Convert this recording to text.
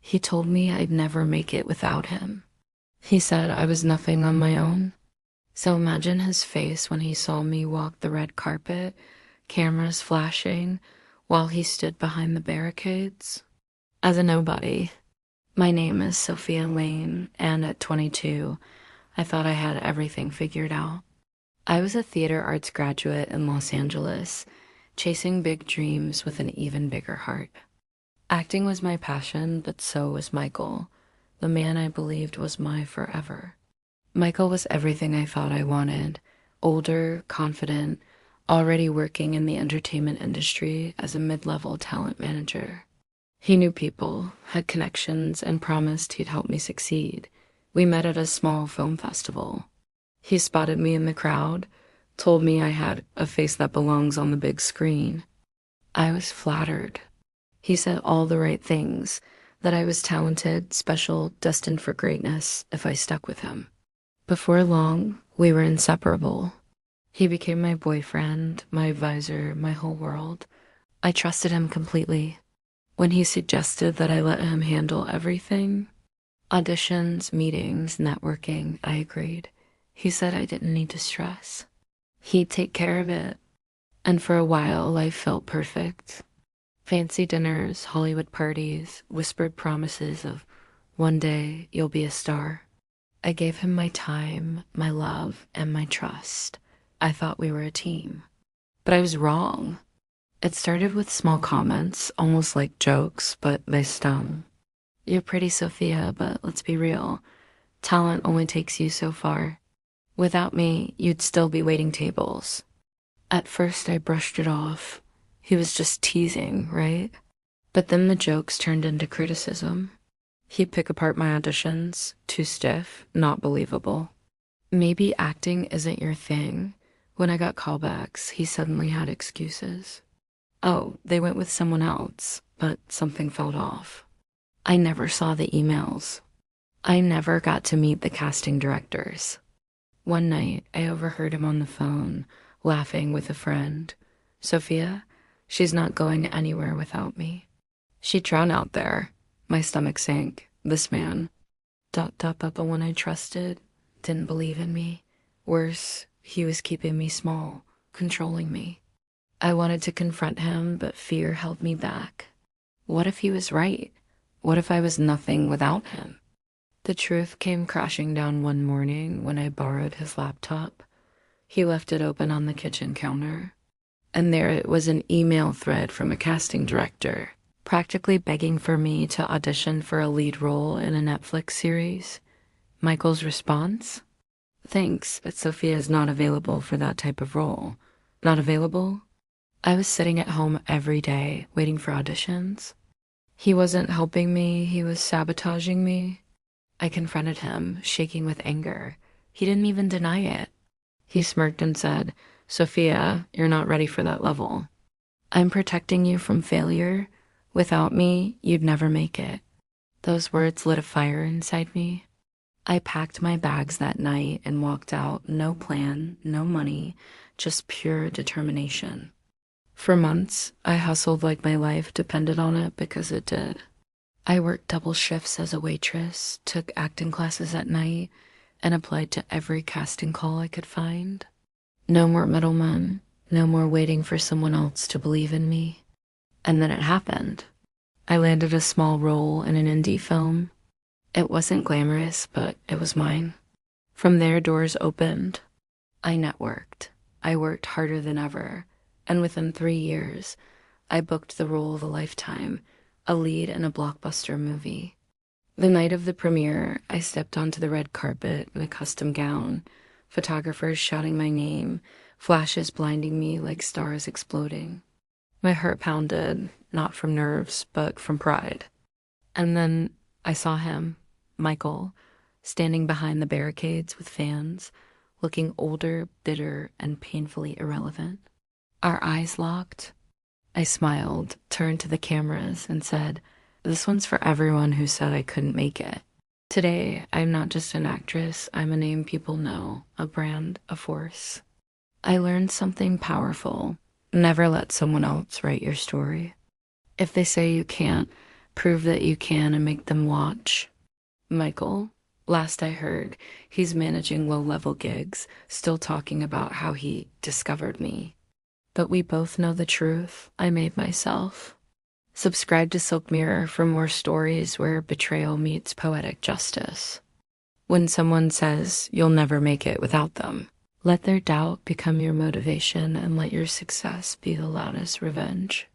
He told me I'd never make it without him. He said I was nothing on my own. So imagine his face when he saw me walk the red carpet, cameras flashing, while he stood behind the barricades. As a nobody, my name is Sophia Lane, and at 22, I thought I had everything figured out. I was a theater arts graduate in Los Angeles, chasing big dreams with an even bigger heart. Acting was my passion, but so was Michael, the man I believed was my forever. Michael was everything I thought I wanted: older, confident, already working in the entertainment industry as a mid-level talent manager. He knew people, had connections, and promised he'd help me succeed. We met at a small film festival. He spotted me in the crowd, told me I had a face that belongs on the big screen. I was flattered. He said all the right things, that I was talented, special, destined for greatness if I stuck with him. Before long, we were inseparable. He became my boyfriend, my advisor, my whole world. I trusted him completely. When he suggested that I let him handle everything, auditions, meetings, networking, I agreed. He said I didn't need to stress. He'd take care of it. And for a while, life felt perfect. Fancy dinners, Hollywood parties, whispered promises of one day you'll be a star. I gave him my time, my love, and my trust. I thought we were a team. But I was wrong. It started with small comments, almost like jokes, but they stung. You're pretty, Sophia, but let's be real. Talent only takes you so far. Without me, you'd still be waiting tables. At first, I brushed it off. He was just teasing, right? But then the jokes turned into criticism. He'd pick apart my auditions, too stiff, not believable. Maybe acting isn't your thing. When I got callbacks, he suddenly had excuses. Oh, they went with someone else, but something felt off. I never saw the emails. I never got to meet the casting directors. One night, I overheard him on the phone, laughing with a friend. Sophia, she's not going anywhere without me. She'd drown out there. My stomach sank. This man, the one I trusted, didn't believe in me. Worse, he was keeping me small, controlling me. I wanted to confront him, but fear held me back. What if he was right? What if I was nothing without him? The truth came crashing down one morning when I borrowed his laptop. He left it open on the kitchen counter, and there it was, an email thread from a casting director, practically begging for me to audition for a lead role in a Netflix series. Michael's response? Thanks, but Sophia is not available for that type of role. Not available? I was sitting at home every day, waiting for auditions. He wasn't helping me, he was sabotaging me. I confronted him, shaking with anger. He didn't even deny it. He smirked and said, Sophia, you're not ready for that level. I'm protecting you from failure. Without me, you'd never make it. Those words lit a fire inside me. I packed my bags that night and walked out, no plan, no money, just pure determination. For months, I hustled like my life depended on it, because it did. I worked double shifts as a waitress, took acting classes at night, and applied to every casting call I could find. No more middlemen, no more waiting for someone else to believe in me. And then it happened. I landed a small role in an indie film. It wasn't glamorous, but it was mine. From there, doors opened. I networked. I worked harder than ever. And within 3 years, I booked the role of a lifetime, a lead in a blockbuster movie. The night of the premiere, I stepped onto the red carpet in a custom gown, photographers shouting my name, flashes blinding me like stars exploding. My heart pounded, not from nerves, but from pride. And then I saw him, Michael, standing behind the barricades with fans, looking older, bitter, and painfully irrelevant. Our eyes locked. I smiled, turned to the cameras, and said, this one's for everyone who said I couldn't make it. Today, I'm not just an actress, I'm a name people know, a brand, a force. I learned something powerful. Never let someone else write your story. If they say you can't, Prove that you can and make them watch. Michael, last I heard, he's managing low-level gigs, still talking about how he discovered me. But we both know the truth. I made myself. Subscribe to SilkMirror for more stories where betrayal meets poetic justice. When someone says you'll never make it without them, let their doubt become your motivation and let your success be the loudest revenge.